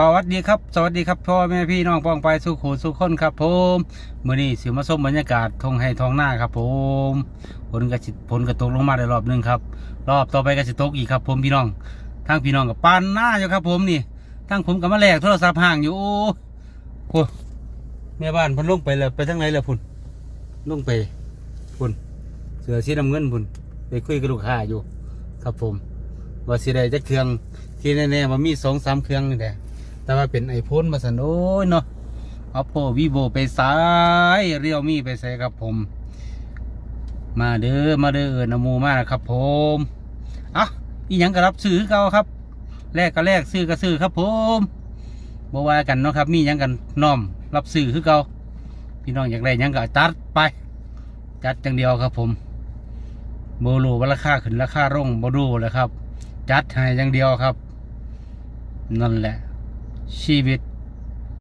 สวัสดีครับสวัสดีครับพ่อแม่พี่น้องป้องไปสู่ขู่สู่คนครับผมมื้อนี้สิมาชมบรรยากาศทงไห้ทองหน้าครับผมฝนก็ตกลงมาได้รอบหนึงครับรอบต่อไปก็สิตกอีกครับผมพี่น้องทางพี่น้องกับปานหน้าอยู่ครับผมนี่ทางผมกับมาแลกโทรศัพท์ห่างอยู่โอ้แม่บ้านเพิ่นลงไปแล้วไปทางไหนแล้วพุ่นลงไปพุ่นเสือสีน้ำเงินพุ่นไปคุยกับลูกค้าอยู่ครับผมว่าสิได้จักเครื่องที่แน่ๆว่ามี2-3เครื่องนี่แหละแต่ว่าเป็นไอโฟนมาสันโอ้ยเนาะ Oppo Vivo ไปซ้ายเรียวมี่ไปใส่ครับผมมาเด้อนะมูมานะครับผมอ่ะอีหยังก็รับซื้อคือเก่าครับแลกก็แลกซื้อก็ซื้อครับผมบ่ว่ากันเนาะครับมีหยังกันน้อมรับซื้อคือเก่าพี่น้องอยากได้หยังก็จัดไปจัดอย่างเดียวครับผมโบลูว่าราคาขึ้นราคาลงบ่ดูเลยครับจัดให้อย่างเดียวครับนั่นแหละชีวิต